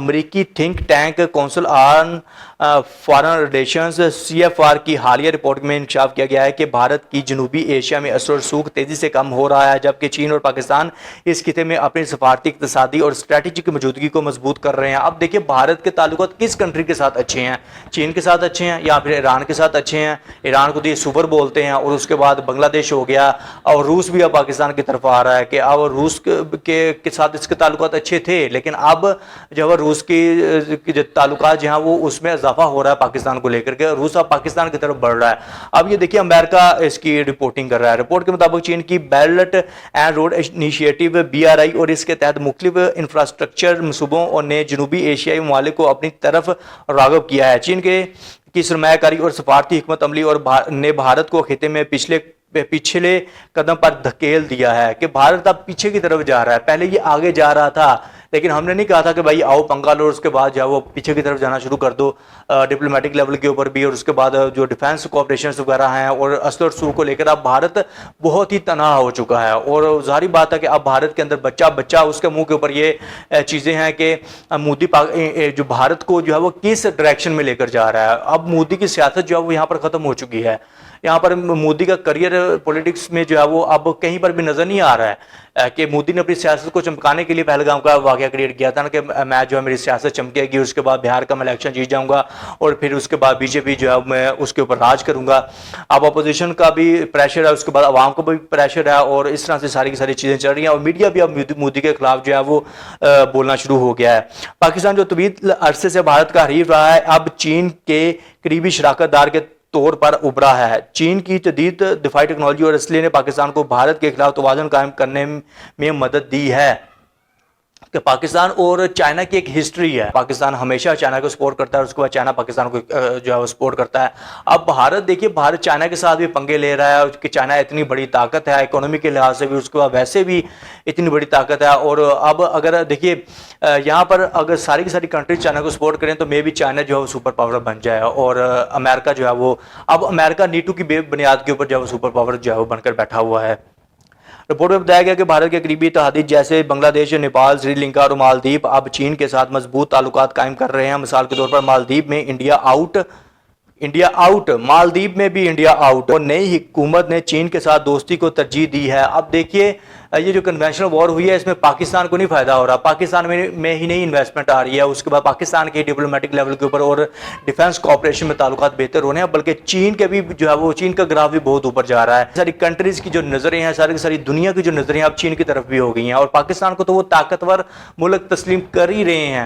امریکی think tank council on foreign relations CFR کی حالیہ رپورٹ میں انکشاف کیا گیا ہے کہ بھارت کی جنوبی ایشیا میں اثر و رسوخ تیزی سے کم ہو رہا ہے، جبکہ چین اور پاکستان اس خطے میں اپنی سفارتی، اقتصادی اور اسٹریٹجک موجودگی کو مضبوط کر رہے ہیں۔ اب دیکھیں بھارت کے تعلقات کس کنٹری کے ساتھ اچھے ہیں؟ چین کے ساتھ اچھے ہیں یا پھر ایران کے ساتھ اچھے ہیں؟ ایران کو تو یہ سپر بولتے ہیں، اور اس کے بعد بنگلہ دیش ہو گیا، اور روس بھی اب پاکستان کی طرف آ رہا ہے کہ اب روس کے ساتھ اس کے تعلقات اچھے تھے، لیکن اب جو روس کی جو تعلقات جہاں وہ اس میں اضافہ ہو رہا ہے پاکستان کو لے کر کے، روس اب پاکستان کی طرف بڑھ رہا ہے۔ اب یہ دیکھیے امریکہ اس کی رپورٹنگ کر رہا ہے۔ رپورٹ کے مطابق چین کی belt and road initiative BRI اور اس کے تحت مختلف انفراسٹرکچر منصوبوں اور نے جنوبی ایشیائی ممالک کو اپنی طرف راغب کیا ہے۔ چین کی سرمایہ کاری اور سفارتی حکمت عملی اور نے بھارت کو خطے میں پچھلے قدم پر دھکیل دیا ہے کہ بھارت اب پیچھے کی طرف جا رہا ہے۔ پہلے یہ آگے جا رہا تھا، لیکن ہم نے نہیں کہا تھا کہ بھائی آؤ پنگا لو، اس کے بعد جاؤ وہ پیچھے کی طرف جانا شروع کر دو ڈپلومیٹک لیول کے اوپر بھی، اور اس کے بعد جو ڈیفینس کوآپریشنز وغیرہ ہیں اور اسلحہ و رسوخ کو لے کر اب بھارت بہت ہی تنہا ہو چکا ہے۔ اور ظاہری بات ہے کہ اب بھارت کے اندر بچہ اس کے منہ کے اوپر یہ چیزیں ہیں کہ مودی جو بھارت کو جو ہے وہ کس ڈائریکشن میں لے کر جا رہا ہے۔ اب مودی کی سیاست جو ہے وہ یہاں پر ختم ہو چکی ہے۔ یہاں پر مودی کا کریئر پولیٹکس میں جو ہے وہ اب کہیں پر بھی نظر نہیں آ رہا ہے کہ مودی نے اپنی سیاست کو چمکانے کے لیے پہلگام کا واقعہ کریٹ کیا تھا نا کہ میں جو ہے میری سیاست چمکے گی، اس کے بعد بہار کا میں الیکشن جیت جاؤں گا اور پھر اس کے بعد BJP جو ہے میں اس کے اوپر راج کروں گا۔ اب اپوزیشن کا بھی پریشر ہے، اس کے بعد عوام کو بھی پریشر ہے، اور اس طرح سے ساری کی ساری چیزیں چل رہی ہیں، اور میڈیا بھی اب مودی کے خلاف جو ہے وہ بولنا شروع ہو گیا ہے۔ پاکستان جو طویل عرصے سے بھارت کا حریف رہا ہے، اب چین کے قریبی شراکت دار کے طور پر ابھرا ہے۔ چین کی جدید دفاعی ٹیکنالوجی اور اسلحے نے پاکستان کو بھارت کے خلاف توازن قائم کرنے میں مدد دی ہے۔ کہ پاکستان اور چائنا کی ایک ہسٹری ہے، پاکستان ہمیشہ چائنا کو سپورٹ کرتا ہے اور اس کے بعد چائنا پاکستان کو جو ہے وہ سپورٹ کرتا ہے۔ اب بھارت دیکھیے بھارت چائنا کے ساتھ بھی پنگے لے رہا ہے کہ چائنا اتنی بڑی طاقت ہے اکنومی کے لحاظ سے بھی، اس کے بعد ویسے بھی اتنی بڑی طاقت ہے، اور اب اگر دیکھیے یہاں پر اگر ساری کی ساری کنٹریز چائنا کو سپورٹ کریں تو مے بھی چائنا جو ہے وہ سپر پاور بن جائے، اور امریکہ جو ہے وہ اب امریکہ نیٹو کی بنیاد کے اوپر جو ہے وہ سپر پاور جو ہے وہ بن کر بیٹھا ہوا ہے۔ رپورٹ میں بتایا گیا کہ بھارت کے قریبی اتحادی جیسے بنگلہ دیش، نیپال، سری لنکا اور مالدیپ اب چین کے ساتھ مضبوط تعلقات قائم کر رہے ہیں۔ مثال کے طور پر مالدیپ میں انڈیا آؤٹ، مالدیپ میں بھی انڈیا آؤٹ، اور نئی حکومت نے چین کے ساتھ دوستی کو ترجیح دی ہے۔ اب دیکھیے یہ جو کنونشنل وار ہوئی ہے اس میں پاکستان کو نہیں فائدہ ہو رہا، پاکستان میں ہی نہیں انویسٹمنٹ آ رہی ہے، اس کے بعد پاکستان کے ڈپلومیٹک لیول کے اوپر اور ڈیفینس کوآپریشن میں تعلقات بہتر ہونے ہیں، بلکہ چین کے بھی جو ہے وہ چین کا گراف بھی بہت اوپر جا رہا ہے۔ ساری کنٹریز کی جو نظریں ہیں، ساری کی ساری دنیا کی جو نظریں اب چین کی طرف بھی ہو گئی ہیں، اور پاکستان کو تو وہ طاقتور ملک تسلیم کر ہی رہے ہیں۔